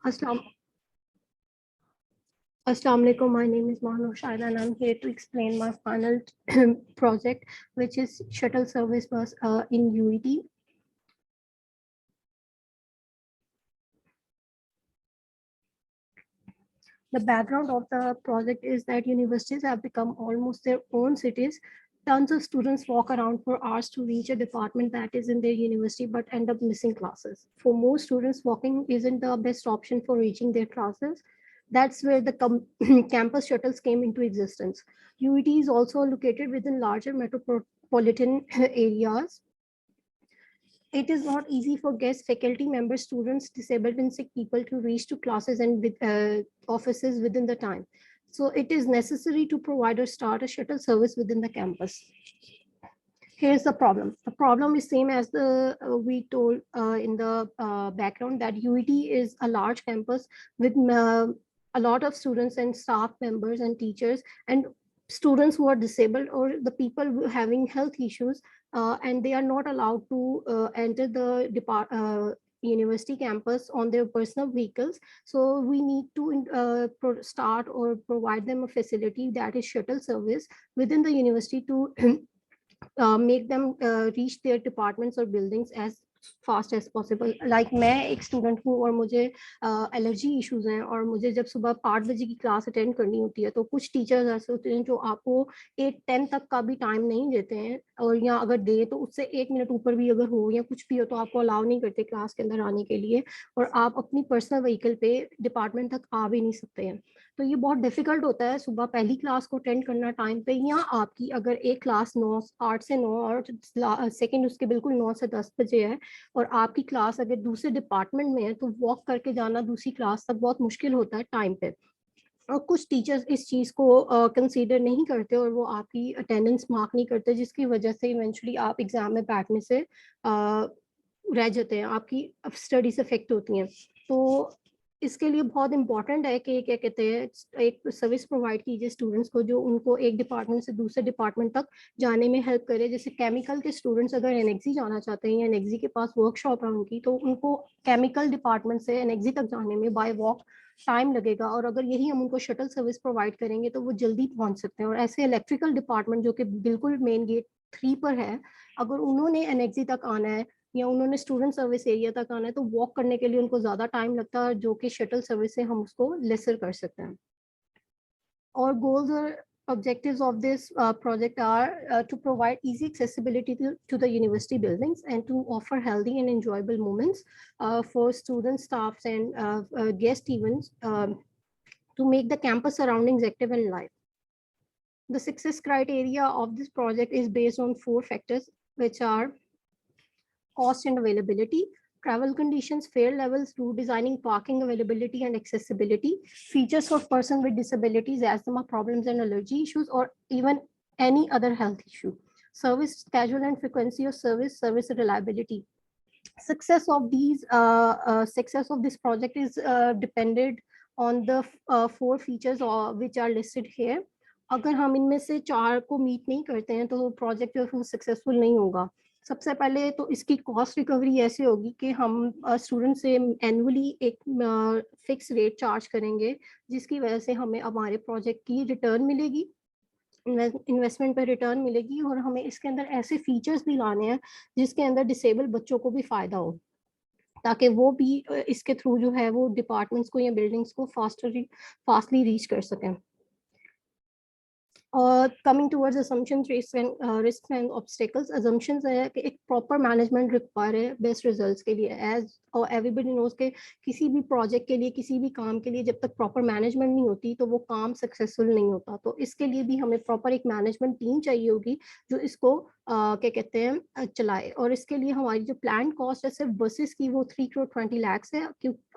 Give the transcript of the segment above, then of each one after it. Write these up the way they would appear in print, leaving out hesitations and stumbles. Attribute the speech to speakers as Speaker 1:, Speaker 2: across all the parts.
Speaker 1: Assalamu alaikum. My name is Mahnoor Shahid and I'm here to explain my final project, which is shuttle service bus in UET. The background of the project is that universities have become almost their own cities. Tons of students walk around for hours to reach a department that is in their university but end up missing classes. For most students, walking isn't the best option for reaching their classes. That's where the campus shuttles came into existence. UET is also located within larger metropolitan areas. It is not easy for guests, faculty members, students, disabled and sick people to reach to classes and with, offices within the time. So it is necessary to provide or start a shuttle service within the campus. Here's the problem. The problem is same as the we told in the background, that UET is a large campus with a lot of students and staff members and teachers and students who are disabled or the people having health issues, and they are not allowed to enter the university campus on their personal vehicles. So we need to start or provide them a facility, that is shuttle service within the university, to make them reach their departments or buildings as fast as possible. Like मैं एक student हूँ और मुझे allergy issues हैं और मुझे जब सुबह 8 बजे की क्लास अटेंड करनी होती है, तो कुछ टीचर्स ऐसे होते हैं जो आपको 8-10 तक का भी टाइम नहीं देते हैं, और या अगर दे तो उससे 1 मिनट ऊपर भी अगर हो या कुछ भी हो तो आपको अलाउ नहीं करते क्लास के अंदर आने के लिए, और आप अपनी पर्सनल व्हीकल पे डिपार्टमेंट तक आ भी नहीं सकते हैं। तो ये बहुत डिफिकल्ट होता है सुबह पहली क्लास को अटेंड करना टाइम पे, या आपकी अगर एक क्लास 8 से 9 और सेकंड उसके बिल्कुल 9 से 10 बजे है, और आपकी क्लास अगर दूसरे डिपार्टमेंट में है, तो वॉक करके जाना दूसरी क्लास तक बहुत मुश्किल होता है टाइम पे। और कुछ टीचर्स इस चीज़ को कंसीडर नहीं करते और वो आपकी अटेंडेंस मार्क नहीं करते, जिसकी वजह से इवेंचुअली आप एग्जाम में बैठने से रह जाते हैं, आपकी स्टडीज अफेक्ट होती हैं। तो इसके लिए बहुत इंपॉर्टेंट है कि क्या कहते हैं, एक सर्विस प्रोवाइड कीजिए स्टूडेंट्स को जो उनको एक डिपार्टमेंट से दूसरे डिपार्टमेंट तक जाने में हेल्प करे। जैसे केमिकल के स्टूडेंट्स अगर एनएक्सी जाना चाहते हैं या एनएक्सी के पास वर्कशॉप है उनकी, तो उनको केमिकल डिपार्टमेंट से एनएक्सी तक जाने में बाय वॉक टाइम लगेगा, और अगर यही हम उनको शटल सर्विस प्रोवाइड करेंगे तो वो जल्दी पहुंच सकते हैं। और ऐसे इलेक्ट्रिकल डिपार्टमेंट जो कि बिल्कुल मेन गेट 3 पर है, अगर उन्होंने एनएक्सी तक आना है या उन्होंने स्टूडेंट सर्विस एरिया तक आना है, तो वॉक करने के लिए उनको ज़्यादा टाइम लगता है, जो कि शटल सर्विस से हम उसको लेसर कर सकते हैं। और गोल्स और objectives of this project are to provide easy accessibility to the university buildings and to offer healthy and enjoyable moments for students, staffs, and guest events, to make the campus surroundings active and live. The success criteria of this project is based on 4 factors, which are cost and availability, travel conditions, fare levels, route designing, parking availability and accessibility, features for person with disabilities, asthma problems and allergy issues, or even any other health issue, service schedule and frequency of service, service reliability. Success of this project is dependent on the 4 features which are listed here. अगर हम इनमें से 4 को meet नहीं करते हैं तो project जो है सक्सेसफुल नहीं होगा। सबसे पहले तो इसकी कॉस्ट रिकवरी ऐसे होगी कि हम स्टूडेंट से एनुअली एक फिक्स रेट चार्ज करेंगे, जिसकी वजह से हमें हमारे प्रोजेक्ट की रिटर्न मिलेगी, इन्वेस्टमेंट पर रिटर्न मिलेगी। और हमें इसके अंदर ऐसे फीचर्स भी लाने हैं जिसके अंदर डिसेबल बच्चों को भी फ़ायदा हो, ताकि वो भी इसके थ्रू जो है वो डिपार्टमेंट्स को या बिल्डिंग्स को फास्टली रीच कर सकें। Coming towards assumptions, risks and obstacles. Assumptions है कि एक proper management require है best results के लिए, as everybody knows कि किसी भी project के लिए, किसी भी काम के लिए जब तक proper management नहीं होती तो वो काम successful नहीं होता। तो इसके लिए भी हमें proper एक management team चाहिए होगी जो इसको क्या कहते हैं चलाए। और इसके लिए हमारी जो प्लान कॉस्ट है सिर्फ बसेस की वो 3 करोड़ 20 लाख है,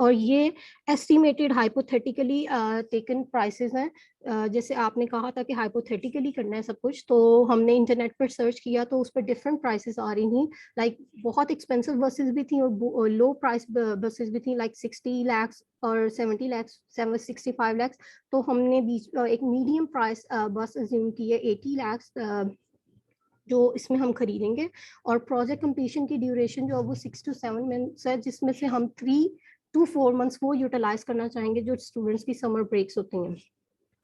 Speaker 1: और ये एस्टिमेटेड हाइपोथेटिकली टेकन प्राइसेस हैं। जैसे आपने कहा था कि हाइपोथेटिकली करना है सब कुछ, तो हमने इंटरनेट पर सर्च किया तो उस पर डिफरेंट प्राइसेस आ रही थी। लाइक बहुत एक्सपेंसिव बसेस भी थी और लो प्राइस बसेस भी थी, लाइक 60 लाख और 70 लाख 65 लाख। तो हमने एक मीडियम प्राइस बस अज्यूम की है 80 लाख जो इसमें हम खरीदेंगे। और प्रोजेक्ट कंप्लीशन की ड्यूरेशन जो है वो 6 to 7 मंथ्स है, जिसमें से हम 3 to 4 months वो यूटिलाइज करना चाहेंगे जो स्टूडेंट्स की समर ब्रेक्स होती हैं।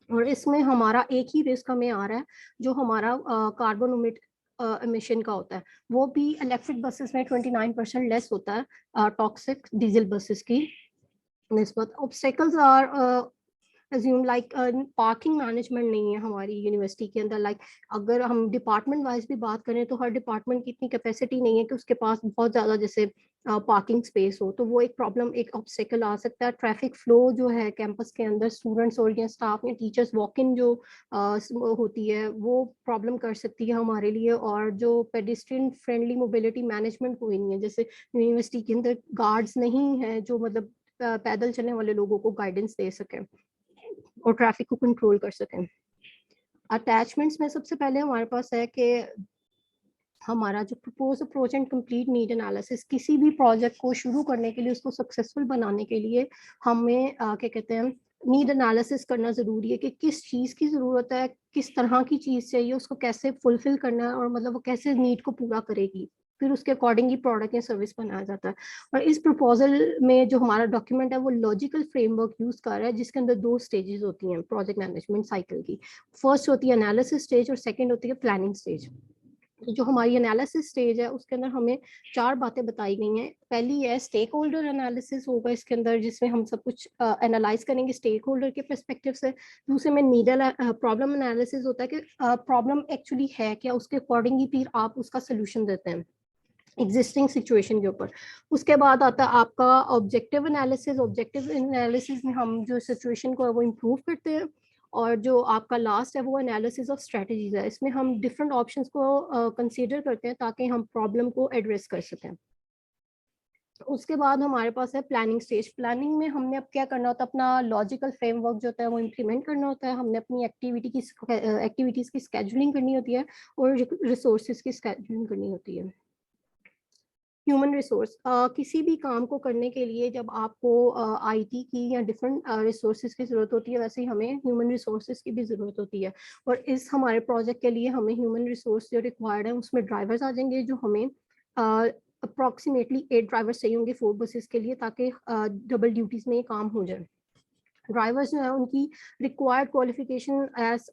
Speaker 1: और इसमें हमारा एक ही रिस्क हमें आ रहा है जो हमारा कार्बन एमिशन का होता है, वो भी इलेक्ट्रिक बसेस में 29% लेस होता है टॉक्सिक डीजल बसेस की निस्बत। Obstacles are assume like parking management नहीं है हमारी यूनिवर्सिटी के अंदर। लाइक अगर हम डिपार्टमेंट वाइज भी बात करें तो हर डिपार्टमेंट की इतनी कैपेसिटी नहीं है कि उसके पास बहुत ज़्यादा जैसे पार्किंग स्पेस हो, तो वो एक प्रॉब्लम, एक ऑब्स्टेकल आ सकता है। ट्रैफिक फ्लो जो है कैंपस के अंदर स्टूडेंट्स और या स्टाफ या टीचर्स वॉक इन जो होती है वो प्रॉब्लम कर सकती है हमारे लिए। और जो पेडिस्ट्रियन फ्रेंडली मोबिलिटी मैनेजमेंट कोई नहीं है, जैसे यूनिवर्सिटी के अंदर गार्ड्स नहीं है जो मतलब पैदल चलने वाले लोगों को गाइडेंस दे सकें और ट्रैफिक को कंट्रोल कर सकें। अटैचमेंट्स में सबसे पहले हमारे पास है कि हमारा जो propose approach and complete need analysis, किसी भी प्रोजेक्ट को शुरू करने के लिए उसको सक्सेसफुल बनाने के लिए हमें क्या कहते हैं नीड एनालिसिस करना ज़रूरी है कि किस चीज़ की ज़रूरत है, किस तरह की चीज़ चाहिए, उसको कैसे फुलफिल करना है और मतलब वो कैसे नीड को पूरा करेगी, फिर उसके अकॉर्डिंग ही प्रोडक्ट या सर्विस बनाया जाता है। और इस प्रपोजल में जो हमारा डॉक्यूमेंट है वो लॉजिकल फ्रेमवर्क यूज़ कर रहा है जिसके अंदर 2 स्टेजेस होती हैं प्रोजेक्ट मैनेजमेंट साइकिल की। फर्स्ट होती है एनालिसिस स्टेज और सेकेंड होती है प्लानिंग स्टेज। जो हमारी एनालिसिस स्टेज है उसके अंदर हमें 4 बातें बताई गई हैं। पहली है स्टेक होल्डर एनालिसिस होगा इसके अंदर, जिसमें हम सब कुछ एनालाइज करेंगे स्टेक होल्डर के पर्सपेक्टिव से। दूसरे में नीडल प्रॉब्लम एनालिसिस होता है कि प्रॉब्लम एक्चुअली है क्या, उसके अकॉर्डिंग ही फिर आप उसका सोल्यूशन देते हैं एग्जिस्टिंग सिचुएशन के ऊपर। उसके बाद आता है आपका ऑब्जेक्टिव एनालिसिस। ऑब्जेक्टिव एनालिसिस में हम जो सिचुएशन को है वो इम्प्रूव करते हैं। और जो आपका लास्ट है वो एनालिसिस ऑफ स्ट्रेटजीज है, इसमें हम डिफरेंट ऑप्शंस को कंसीडर करते हैं ताकि हम प्रॉब्लम को एड्रेस कर सकें। उसके बाद हमारे पास है प्लानिंग स्टेज। प्लानिंग में हमने अब क्या करना होता है, अपना लॉजिकल फ्रेमवर्क जो होता है वो इम्प्लीमेंट करना होता है। हमने अपनी एक्टिविटीज़ की स्केजुलिंग करनी होती है और रिसोर्सेज की स्केजुलिंग करनी होती है। ह्यूमन रिसोर्स, किसी भी काम को करने के लिए जब आपको आईटी की या डिफरेंट रिसोर्सेज की ज़रूरत होती है, वैसे ही हमें ह्यूमन रिसोर्सेज की भी ज़रूरत होती है। और इस हमारे प्रोजेक्ट के लिए हमें ह्यूमन रिसोर्स जो रिक्वायर्ड है उसमें ड्राइवर्स आ जाएंगे, जो हमें अप्रॉक्सीमेटली 8 ड्राइवर्स चाहिए होंगे 4 बसेस के लिए ताकि डबल ड्यूटीज़ में ये काम हो जाए। ड्राइवर्स जो है उनकी रिक्वायर्ड क्वालिफिकेशन एज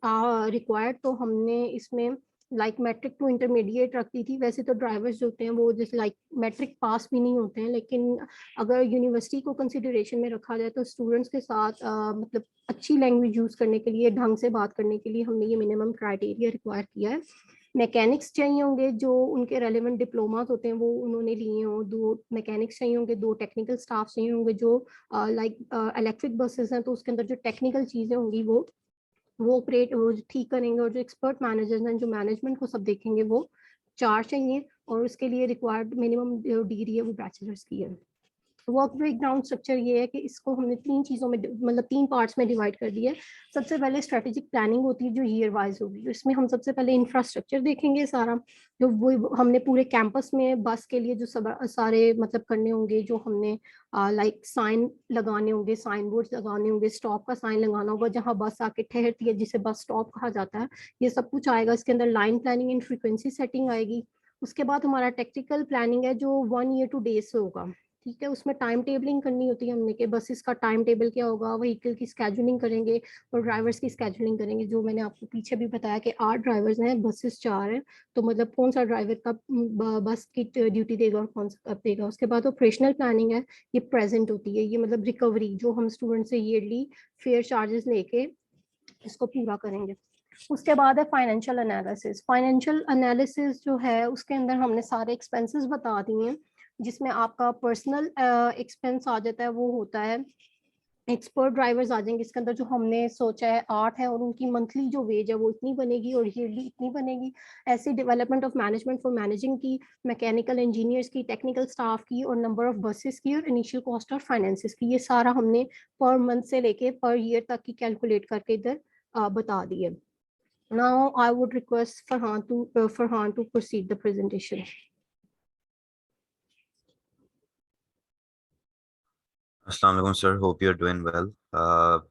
Speaker 1: रिक्वायर्ड, तो हमने इसमें लाइक मैट्रिक टू इंटरमीडिएट रख दी थी। वैसे तो ड्राइवर्स जो होते हैं वो जैसे लाइक मैट्रिक पास भी नहीं होते हैं, लेकिन अगर यूनिवर्सिटी को कंसिडरेशन में रखा जाए तो स्टूडेंट्स के साथ मतलब अच्छी लैंग्वेज यूज़ करने के लिए, ढंग से बात करने के लिए हमने ये मिनिमम क्राइटेरिया रिक्वायर किया है। मैकेनिक्स चाहिए होंगे जो उनके रेलिवेंट डिप्लोमास होते हैं वो उन्होंने लिए हों। 2 मैकेनिक्स चाहिए होंगे, 2 टेक्निकल स्टाफ चाहिए होंगे जो लाइक इलेक्ट्रिक बसेस हैं तो उसके अंदर जो टेक्निकल चीज़ें होंगी वो ऑपरेट वो ठीक करेंगे। और जो एक्सपर्ट मैनेजर्स हैं जो मैनेजमेंट को सब देखेंगे वो 4 चाहिए। और उसके लिए रिक्वायर्ड मिनिमम जो डिग्री है वो बैचलर्स की है। वर्क ब्रेकडाउन स्ट्रक्चर ये है कि इसको हमने 3 चीज़ों में मतलब 3 पार्ट्स में डिवाइड कर दिया है। सबसे पहले स्ट्रेटेजिक प्लानिंग होती है जो ईयर वाइज होगी, इसमें हम सबसे पहले इंफ्रास्ट्रक्चर देखेंगे सारा, जो वो हमने पूरे कैंपस में बस के लिए जो सारे मतलब करने होंगे, जो हमने लाइक साइन लगाने होंगे, साइन बोर्ड लगाने होंगे, स्टॉप का साइन लगाना होगा जहाँ बस आके ठहरती है जिसे बस स्टॉप कहा जाता है, ये सब कुछ आएगा। इसके अंदर line planning and frequency setting आएगी। उसके बाद हमारा टेक्निकल प्लानिंग है जो 1 ईयर टू डेज से होगा, ठीक है। उसमें टाइम टेबलिंग करनी होती है हमने कि बसेस का टाइम टेबल क्या होगा, व्हीकल की स्केजुलिंग करेंगे और ड्राइवर्स की स्केजुलिंग करेंगे। जो मैंने आपको पीछे भी बताया कि 8 ड्राइवर्स हैं, बसेस 4 हैं, तो मतलब कौन सा ड्राइवर का बस की ड्यूटी देगा और कौन सा कब देगा। उसके बाद ऑपरेशनल प्लानिंग है, ये प्रेजेंट होती है, ये मतलब रिकवरी जो हम स्टूडेंट से ईयरली फेयर चार्जेस लेके इसको पूरा करेंगे। उसके बाद है फाइनेंशियल एनालिसिस। फाइनेंशियल एनालिसिस जो है उसके अंदर हमने सारे एक्सपेंसेस बता दिए हैं, जिसमें आपका पर्सनल एक्सपेंस आ जाता है, वो होता है एक्सपर्ट ड्राइवर्स आ जाएंगे। इसके अंदर जो हमने सोचा है 8 है और उनकी मंथली जो वेज है वो इतनी बनेगी और ईयरली इतनी बनेगी। ऐसे development of management for managing की, मैकेनिकल इंजीनियर्स की, टेक्निकल स्टाफ की और नंबर ऑफ बसेस की और इनिशियल कॉस्ट और फाइनेंसिस की, ये सारा हमने पर मंथ से लेके पर ईयर तक की कैलकुलेट करके इधर बता दिए। Now I would request Farhan to proceed the presentation.
Speaker 2: Assalamu alaikum, sir. Hope you're doing well.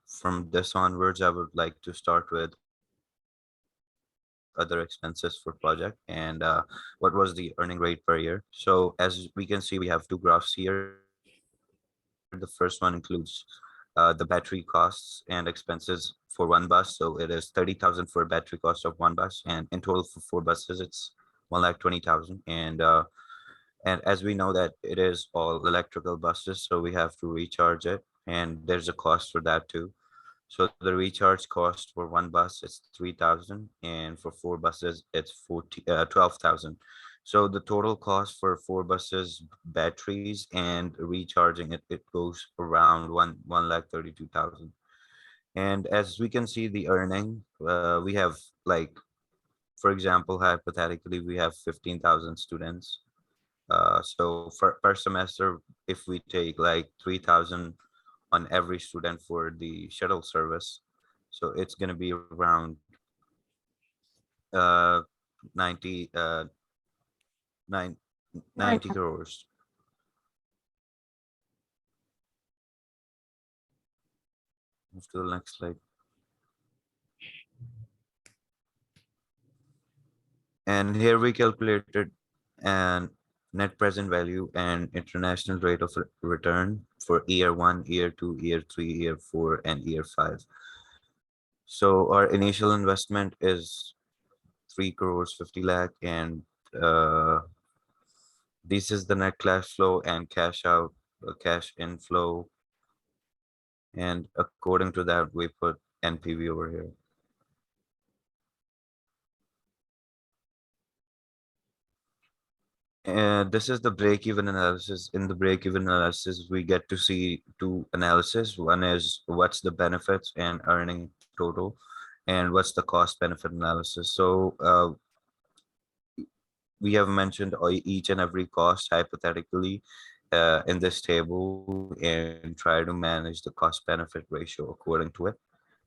Speaker 2: From this onwards, I would like to start with other expenses for project and what was the earning rate per year. So as we can see, we have two graphs here. The first graph The first one includes the battery costs and expenses for one bus. So it is 30,000 for battery cost of one bus, and in total for four buses, it's 1,20,000. And as we know that it is all electrical buses, so we have to recharge it, and there's a cost for that too. So the recharge cost for one bus is 3,000, and for four buses it's 12,000. So the total cost for four buses, batteries and recharging it goes around one lakh 32,000. And as we can see the earning, we have like, for example, hypothetically, we have 15,000 students. So for per semester, if we take like 3,000 on every student for the shuttle service, so it's going to be around uh 90 nine, 90
Speaker 1: 900.
Speaker 2: crores. Move to the next slide. And here we calculated an net present value and international rate of return for year one, year two, year three, year four, and year five. So our initial investment is 3 crores 50 lakh, and uh, this is the net cash flow and cash out, cash inflow, and according to that we put NPV over here. And this is the break-even analysis. In the break-even analysis, we get to see two analysis. One is what's the benefits and earning total, and what's the cost benefit analysis. So we have mentioned each and every cost hypothetically in this table, and try to manage the cost benefit ratio according to it.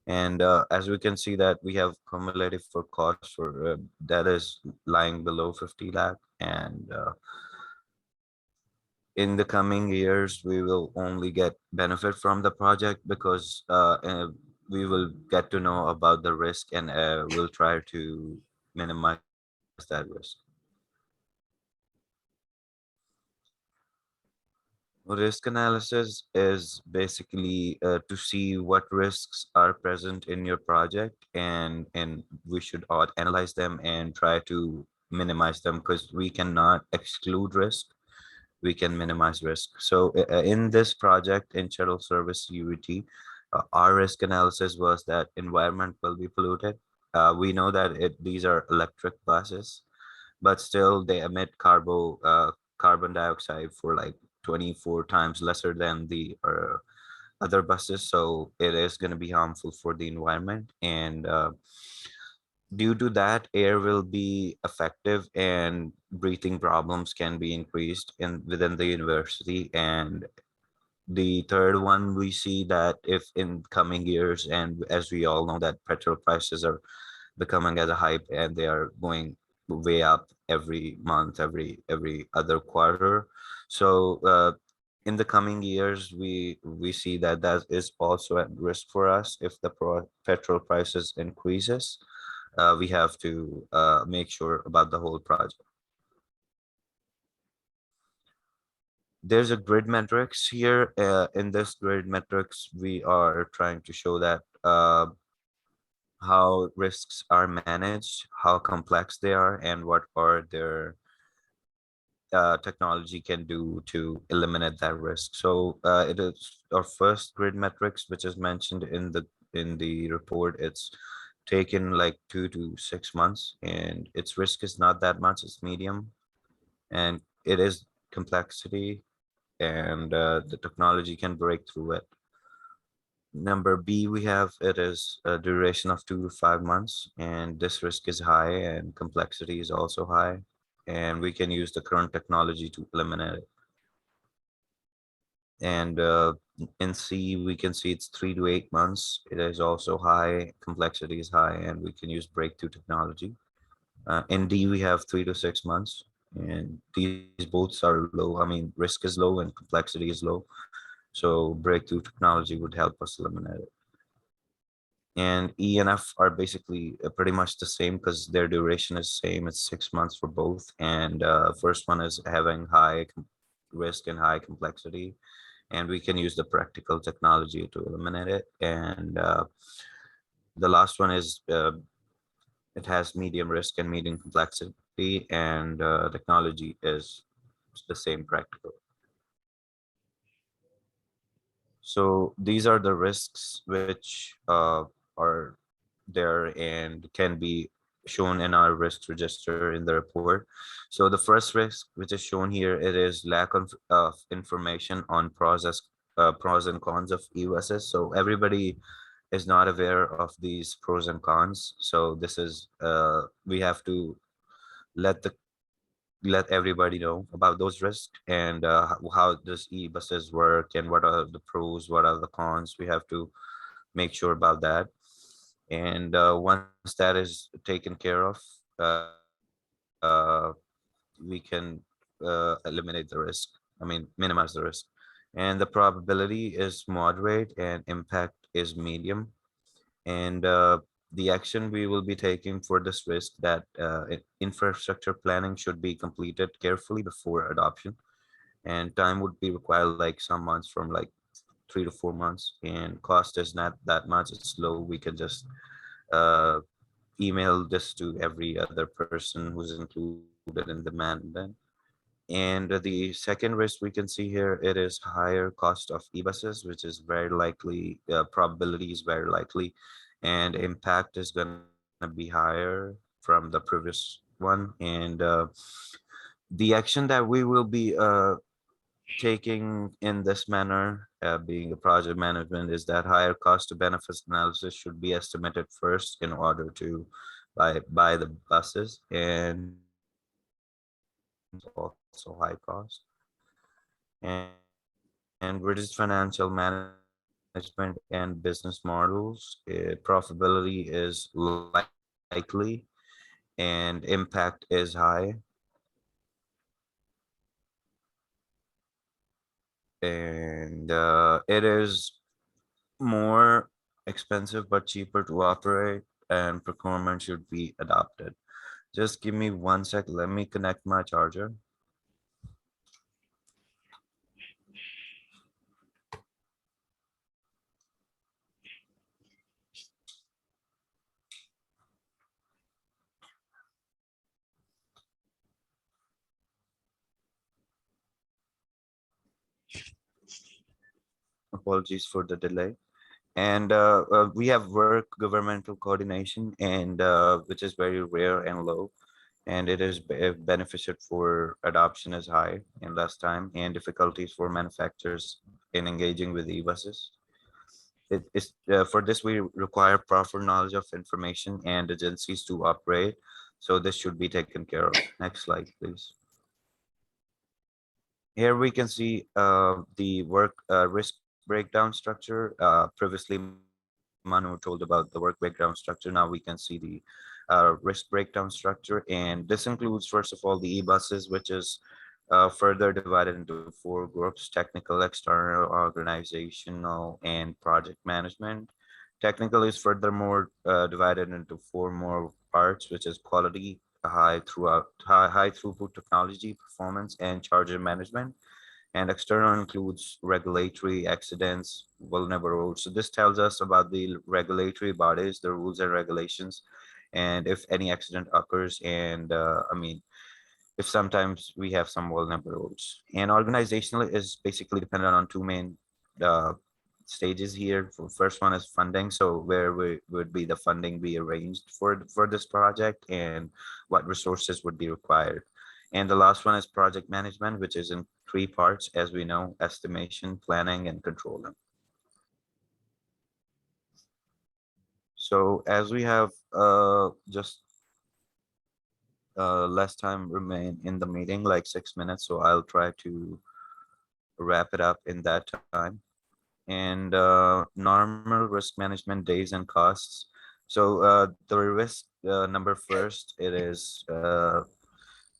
Speaker 2: And as we can see that we have cumulative for cost for that is lying below 50 lakh, and in the coming years we will only get benefit from the project because we will get to know about the risk, and we'll try to minimize that risk. Risk analysis is basically to see what risks are present in your project, and we should analyze them and try to minimize them, because we cannot exclude risk, we can minimize risk. So in this project in Shuttle Service UET, our risk analysis was that environment will be polluted. We know that these are electric buses, but still they emit carbon dioxide for like 24 times lesser than the other buses. So it is going to be harmful for the environment, and due to that, air will be effective and breathing problems can be increased in within the university. And the third one, we see that if in coming years, and as we all know that petrol prices are becoming as a hype, and they are going way up every month, every other quarter. So in the coming years, we see that that is also at risk for us. If the petrol prices increases, we have to make sure about the whole project. There's a grid metrics here. In this grid metrics, we are trying to show that how risks are managed, how complex they are, and what are their technology can do to eliminate that risk. So it is our first grid metrics, which is mentioned in the report. It's taken like 2 to 6 months, and its risk is not that much. It's medium, and it is complexity, and the technology can break through it. Number B, we have it is a duration of 2 to 5 months, and this risk is high and complexity is also high, and we can use the current technology to eliminate it. And in C, we can see it's 3 to 8 months. It is also high, complexity is high, and we can use breakthrough technology. In D, we have 3 to 6 months, and these both are low. I mean, risk is low and complexity is low. So breakthrough technology would help us eliminate it. And E and F are basically pretty much the same because their duration is same. It's 6 months for both. And first one is having high risk and high complexity, and we can use the practical technology to eliminate it. And the last one is it has medium risk and medium complexity, and technology is the same practical. So these are the risks which are there and can be shown in our risk register in the report. So the first risk, which is shown here, it is lack of information on pros and cons of EUSs. So everybody is not aware of these pros and cons. So this is we have to let the let everybody know about those risks, and how does e-buses work, and what are the pros, what are the cons. We have to make sure about that. And once that is taken care of, we can eliminate the risk. I mean, minimize the risk. And the probability is moderate and impact is medium. And the action we will be taking for this risk, that infrastructure planning should be completed carefully before adoption, and time would be required like some months, from like 3 to 4 months, and cost is not that much, it's low. We can just uh, email this to every other person who's included in the management. And the second risk we can see here, it is higher cost of e-buses, which is very likely, probability is very likely, and impact is going to be higher from the previous one. And the action that we will be taking in this manner, being a project management, is that higher cost to benefits analysis should be estimated first in order to buy the buses. And also high cost. And British financial management and business models, profitability is likely and impact is high. And it is more expensive but cheaper to operate, and procurement should be adopted. Just give me 1 sec. Let me connect my charger. Apologies for the delay. And we have work governmental coordination, and which is very rare and low, and it is beneficial for adoption is high in less time, and difficulties for manufacturers in engaging with e-buses. It is for this we require proper knowledge of information and agencies to operate. So this should be taken care of. Next slide, please. Here we can see the work risk breakdown structure. Previously, Manu told about the work breakdown structure. Now we can see the risk breakdown structure. And this includes, first of all, the e-buses, which is further divided into four groups: technical, external, organizational, and project management. Technical is furthermore divided into four more parts, which is quality, high throughput technology, performance, and charger management. And external includes regulatory, accidents, vulnerable roads. So this tells us about the regulatory bodies, the rules and regulations, and if any accident occurs. And I mean, if sometimes we have some vulnerable roads. And organizational is basically dependent on two main uh, stages here. First one is funding. So where would be the funding be arranged for this project, and what resources would be required. And the last one is project management, which is in three parts, as we know: estimation, planning, and controlling. So as we have just less time remain in the meeting, like 6 minutes, so I'll try to wrap it up in that time. And normal risk management days and costs. So the risk number first, it is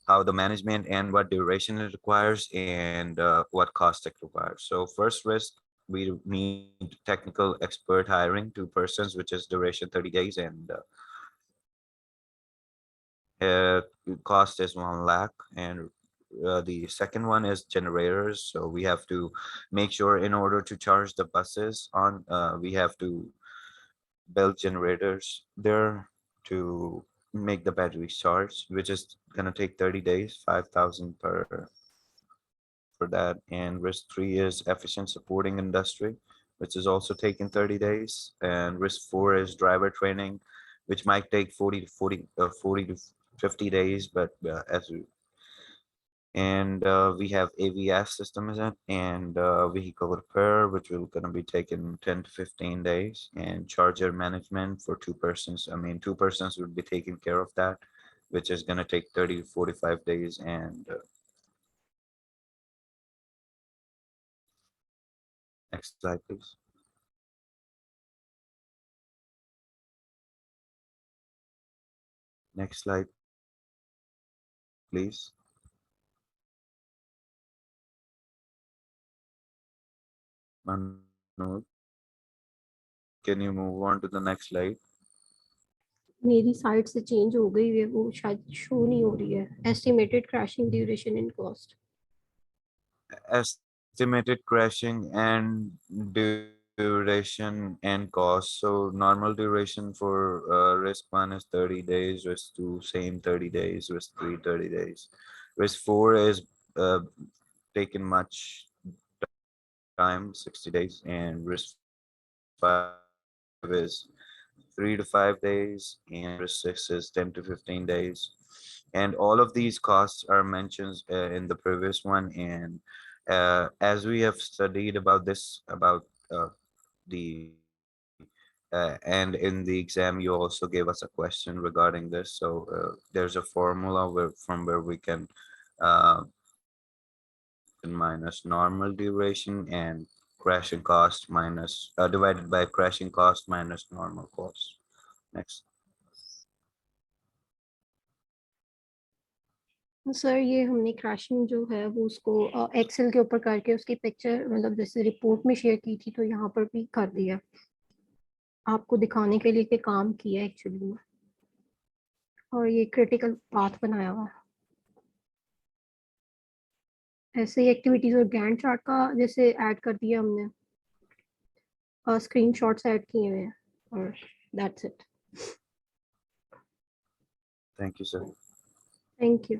Speaker 2: how the management and what duration it requires, and what cost it requires. So first risk, we need technical expert hiring, 2 persons, which is duration 30 days, and cost is 1 lakh, and the second one is generators. So we have to make sure in order to charge the buses on, we have to build generators there to make the batteries charge, which is gonna take 30 days, 5,000 per for that. And risk three is efficient supporting industry, which is also taking 30 days. And risk four is driver training, which might take 40 to 50 days, but as we and we have AVS system is it, and vehicle repair, which will gonna be taking 10 to 15 days, and charger management for two persons. I mean, two persons would be taking care of that, which is gonna take 30 to 45 days. And next slide, please. Next slide, please. Manoj, can you move on to the next slide?
Speaker 1: मेरी side से change हो गई है, वो शायद show नहीं हो रही है. Estimated crashing duration in cost.
Speaker 2: Estimated crashing and duration and cost. So normal duration for risk one is 30 days, risk two same 30 days, risk three 30 days. Risk four is uh, taken much time, 60 days, and risk five is 3 to 5 days, and risk six is 10 to 15 days. And all of these costs are mentioned in the previous one. And as we have studied about this, about the and in the exam, you also gave us a question regarding this. So there's a formula from where we can minus normal duration and crashing cost minus divided by crashing cost minus normal cost. Next.
Speaker 1: Sir ये हमने crashing जो है वो उसको Excel के ऊपर करके उसकी पिक्चर मतलब जैसे रिपोर्ट में शेयर की थी, तो यहाँ पर भी कर दिया आपको दिखाने के लिए कि काम किया एक्चुअली में. और ये क्रिटिकल पाथ बनाया हुआ है. ऐसे ही एक्टिविटीज और गैंट चार्ट का जैसे ऐड कर दिया हमने, स्क्रीनशॉट्स ऐड किए हुए हैं, और that's it.
Speaker 2: Thank you, sir.
Speaker 1: Thank you.